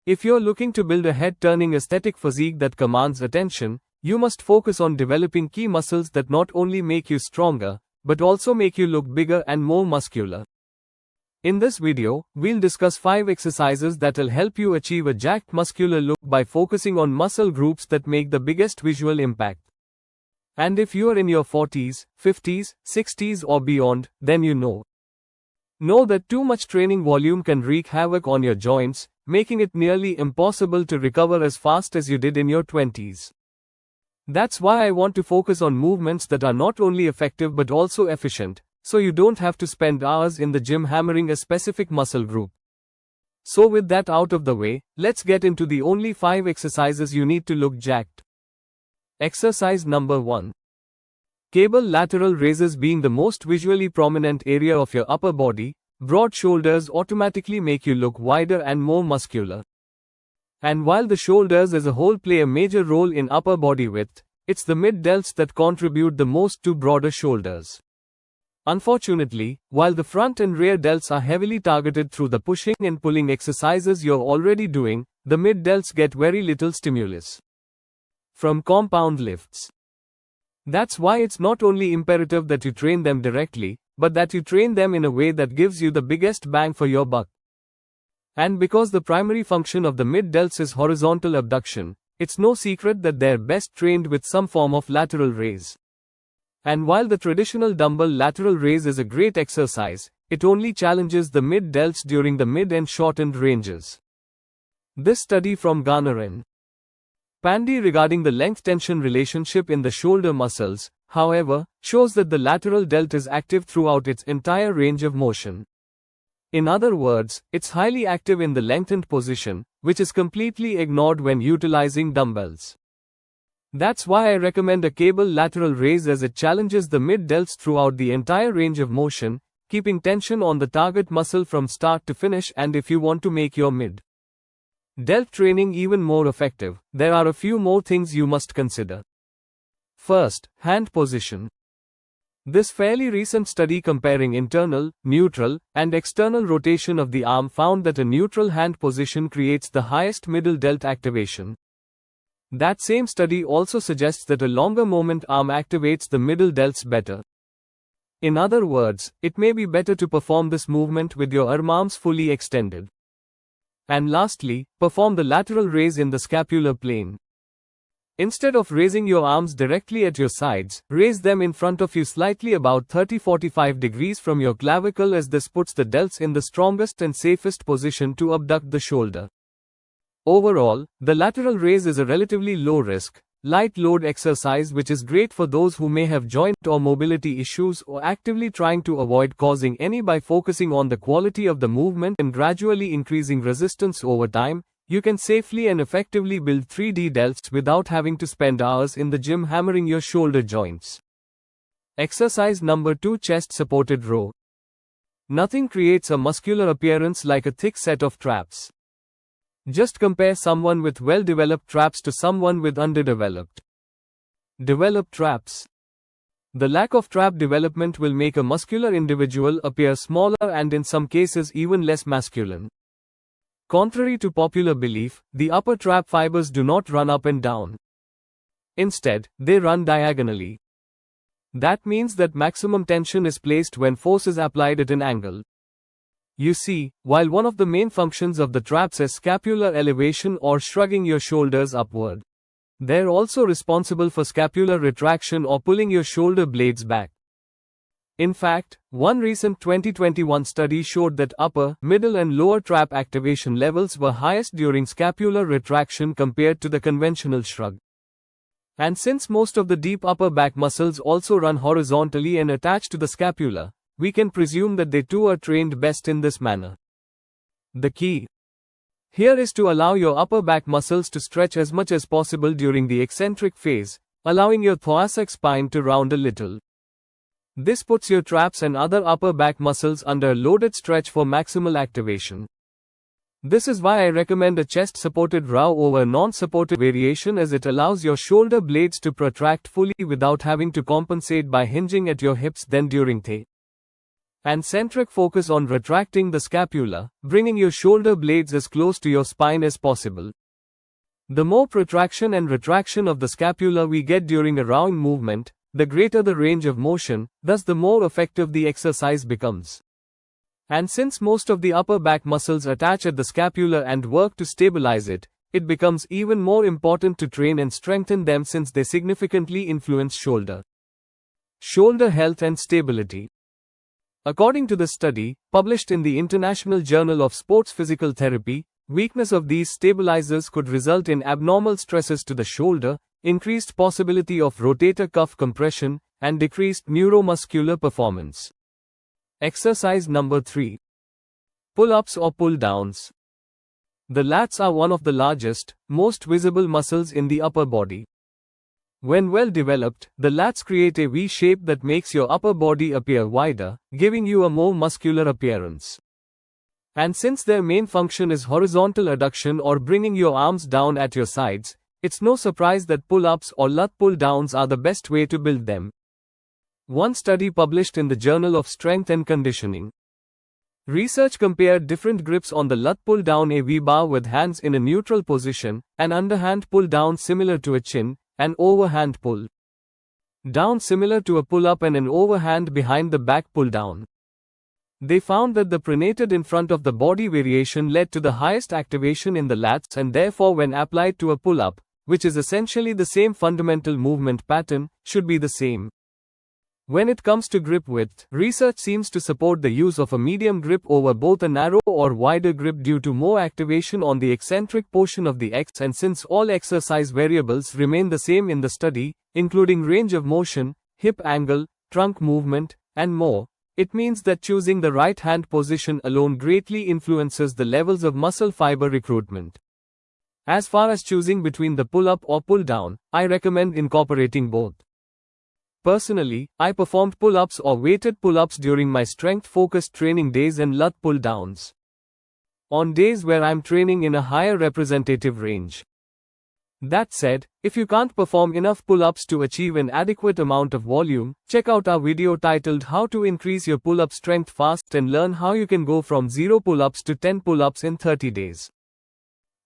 If you're looking to build a head-turning aesthetic physique that commands attention, you must focus on developing key muscles that not only make you stronger, but also make you look bigger and more muscular. In this video, we'll discuss 5 exercises that'll help you achieve a jacked muscular look by focusing on muscle groups that make the biggest visual impact. And if you're in your 40s, 50s, 60s or beyond, then you know that too much training volume can wreak havoc on your joints, making it nearly impossible to recover as fast as you did in your 20s. That's why I want to focus on movements that are not only effective but also efficient, so you don't have to spend hours in the gym hammering a specific muscle group. So with that out of the way, let's get into the only 5 exercises you need to look jacked. Exercise number 1. Cable lateral raises. Being the most visually prominent area of your upper body, broad shoulders automatically make you look wider and more muscular. And while the shoulders as a whole play a major role in upper body width, it's the mid-delts that contribute the most to broader shoulders. Unfortunately, while the front and rear delts are heavily targeted through the pushing and pulling exercises you're already doing, the mid-delts get very little stimulus from compound lifts. That's why it's not only imperative that you train them directly, but that you train them in a way that gives you the biggest bang for your buck. And because the primary function of the mid-delts is horizontal abduction, it's no secret that they're best trained with some form of lateral raise. And while the traditional dumbbell lateral raise is a great exercise, it only challenges the mid-delts during the mid and short-end ranges. This study from Garner and Pandy regarding the length-tension relationship in the shoulder muscles, however, shows that the lateral delt is active throughout its entire range of motion. In other words, it's highly active in the lengthened position, which is completely ignored when utilizing dumbbells. That's why I recommend a cable lateral raise, as it challenges the mid-delts throughout the entire range of motion, keeping tension on the target muscle from start to finish. And if you want to make your mid-delt training even more effective, there are a few more things you must consider. First, hand position. This fairly recent study comparing internal, neutral, and external rotation of the arm found that a neutral hand position creates the highest middle delt activation. That same study also suggests that a longer moment arm activates the middle delts better. In other words, it may be better to perform this movement with your arms fully extended. And lastly, perform the lateral raise in the scapular plane. Instead of raising your arms directly at your sides, raise them in front of you slightly about 30-45 degrees from your clavicle, as this puts the delts in the strongest and safest position to abduct the shoulder. Overall, the lateral raise is a relatively low-risk, light-load exercise which is great for those who may have joint or mobility issues or actively trying to avoid causing any. By focusing on the quality of the movement and gradually increasing resistance over time, you can safely and effectively build 3D delts without having to spend hours in the gym hammering your shoulder joints. Exercise number 2. Chest-supported row. Nothing creates a muscular appearance like a thick set of traps. Just compare someone with well-developed traps to someone with underdeveloped, developed traps. The lack of trap development will make a muscular individual appear smaller and in some cases even less masculine. Contrary to popular belief, the upper trap fibers do not run up and down. Instead, they run diagonally. That means that maximum tension is placed when force is applied at an angle. You see, while one of the main functions of the traps is scapular elevation or shrugging your shoulders upward, they're also responsible for scapular retraction or pulling your shoulder blades back. In fact, one recent 2021 study showed that upper, middle and lower trap activation levels were highest during scapular retraction compared to the conventional shrug. And since most of the deep upper back muscles also run horizontally and attach to the scapula, we can presume that they too are trained best in this manner. The key here is to allow your upper back muscles to stretch as much as possible during the eccentric phase, allowing your thoracic spine to round a little. This puts your traps and other upper back muscles under a loaded stretch for maximal activation. This is why I recommend a chest-supported row over non-supported variation, as it allows your shoulder blades to protract fully without having to compensate by hinging at your hips. Then during the and centric focus on retracting the scapula, bringing your shoulder blades as close to your spine as possible. The more protraction and retraction of the scapula we get during a round movement, the greater the range of motion, thus the more effective the exercise becomes. And since most of the upper back muscles attach at the scapula and work to stabilize it, it becomes even more important to train and strengthen them since they significantly influence shoulder health and stability. According to the study, published in the International Journal of Sports Physical Therapy, weakness of these stabilizers could result in abnormal stresses to the shoulder, increased possibility of rotator cuff compression, and decreased neuromuscular performance. Exercise number 3. Pull-ups or pull-downs. The lats are one of the largest, most visible muscles in the upper body. When well developed, the lats create a V shape that makes your upper body appear wider, giving you a more muscular appearance. And since their main function is horizontal adduction or bringing your arms down at your sides, it's no surprise that pull-ups or lat pull-downs are the best way to build them. One study published in the Journal of Strength and Conditioning. Research compared different grips on the lat pull-down, a V-bar with hands in a neutral position, an underhand pull-down similar to a chin, an overhand pull-down similar to a pull-up, and an overhand behind the back pull-down. They found that the pronated in front of the body variation led to the highest activation in the lats, and therefore when applied to a pull-up, which is essentially the same fundamental movement pattern, should be the same. When it comes to grip width, research seems to support the use of a medium grip over both a narrow or wider grip due to more activation on the eccentric portion of the X, and since all exercise variables remain the same in the study, including range of motion, hip angle, trunk movement, and more, it means that choosing the right hand position alone greatly influences the levels of muscle fiber recruitment. As far as choosing between the pull-up or pull-down, I recommend incorporating both. Personally, I performed pull-ups or weighted pull-ups during my strength-focused training days and lat pull-downs on days where I'm training in a higher representative range. That said, if you can't perform enough pull-ups to achieve an adequate amount of volume, check out our video titled How to Increase Your Pull-Up Strength Fast and learn how you can go from 0 pull-ups to 10 pull-ups in 30 days.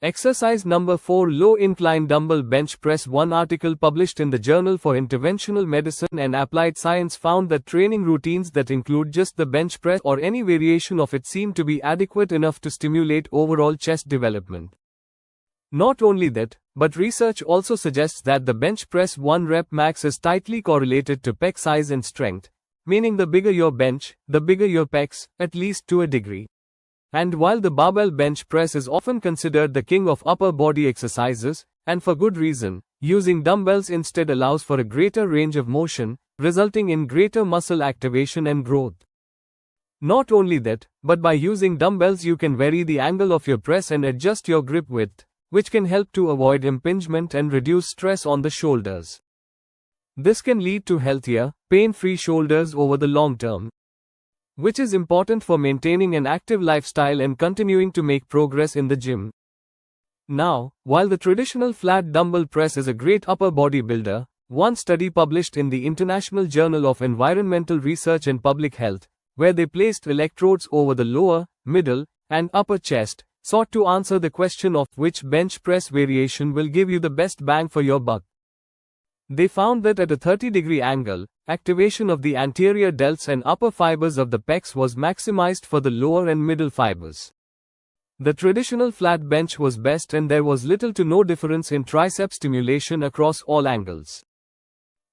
Exercise number 4. Low incline dumbbell bench press. One article published in the Journal for Interventional Medicine and Applied Science found that training routines that include just the bench press or any variation of it seem to be adequate enough to stimulate overall chest development. Not only that, but research also suggests that the bench press 1 rep max is tightly correlated to pec size and strength, meaning the bigger your bench, the bigger your pecs, at least to a degree. And while the barbell bench press is often considered the king of upper body exercises, and for good reason, using dumbbells instead allows for a greater range of motion, resulting in greater muscle activation and growth. Not only that, but by using dumbbells you can vary the angle of your press and adjust your grip width, which can help to avoid impingement and reduce stress on the shoulders. This can lead to healthier, pain-free shoulders over the long term, which is important for maintaining an active lifestyle and continuing to make progress in the gym. Now, while the traditional flat dumbbell press is a great upper body builder, one study published in the International Journal of Environmental Research and Public Health, where they placed electrodes over the lower, middle, and upper chest, sought to answer the question of which bench press variation will give you the best bang for your buck. They found that at a 30-degree angle, activation of the anterior delts and upper fibers of the pecs was maximized for the lower and middle fibers. The traditional flat bench was best, and there was little to no difference in tricep stimulation across all angles.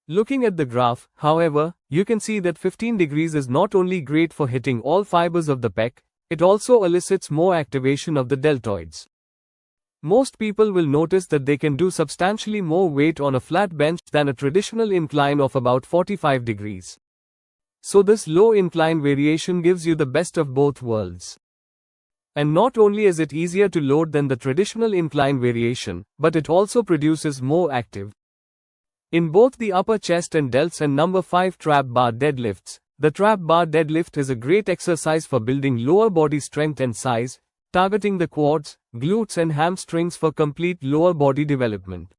Looking at the graph, however, you can see that 15 degrees is not only great for hitting all fibers of the pec, it also elicits more activation of the deltoids. Most people will notice that they can do substantially more weight on a flat bench than a traditional incline of about 45 degrees. So this low incline variation gives you the best of both worlds. And not only is it easier to load than the traditional incline variation, but it also produces more active. In both the upper chest and delts and number 5 trap bar deadlifts, the trap bar deadlift is a great exercise for building lower body strength and size, targeting the quads, glutes and hamstrings for complete lower body development.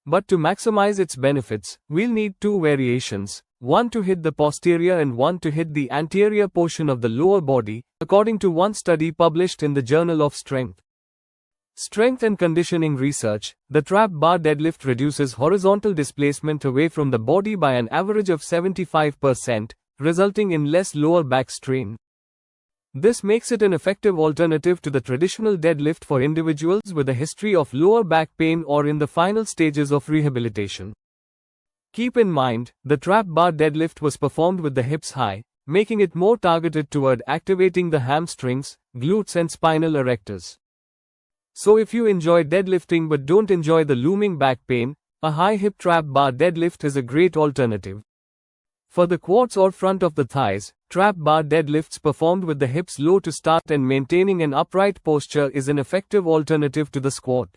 But to maximize its benefits, we'll need two variations, one to hit the posterior and one to hit the anterior portion of the lower body, according to one study published in the Journal of Strength and Conditioning Research. The trap bar deadlift reduces horizontal displacement away from the body by an average of 75%, resulting in less lower back strain. This makes it an effective alternative to the traditional deadlift for individuals with a history of lower back pain or in the final stages of rehabilitation. Keep in mind, the trap bar deadlift was performed with the hips high, making it more targeted toward activating the hamstrings, glutes and spinal erectors. So if you enjoy deadlifting but don't enjoy the looming back pain, a high hip trap bar deadlift is a great alternative. For the quads or front of the thighs, trap bar deadlifts performed with the hips low to start and maintaining an upright posture is an effective alternative to the squat.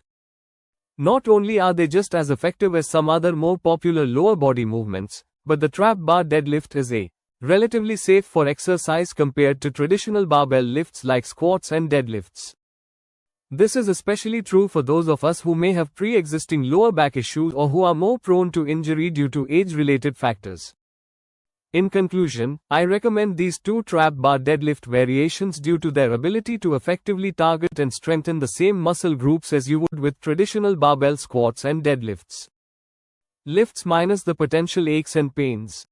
Not only are they just as effective as some other more popular lower body movements, but the trap bar deadlift is relatively safe for exercise compared to traditional barbell lifts like squats and deadlifts. This is especially true for those of us who may have pre-existing lower back issues or who are more prone to injury due to age-related factors. In conclusion, I recommend these two trap bar deadlift variations due to their ability to effectively target and strengthen the same muscle groups as you would with traditional barbell squats and deadlifts. Lifts minus the potential aches and pains.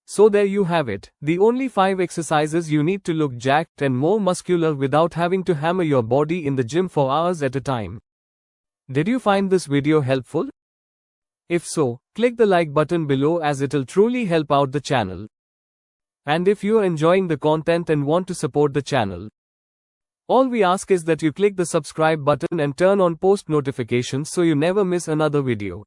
So there you have it, the only 5 exercises you need to look jacked and more muscular without having to hammer your body in the gym for hours at a time. Did you find this video helpful? If so, click the like button below as it'll truly help out the channel. And if you are enjoying the content and want to support the channel, all we ask is that you click the subscribe button and turn on post notifications so you never miss another video.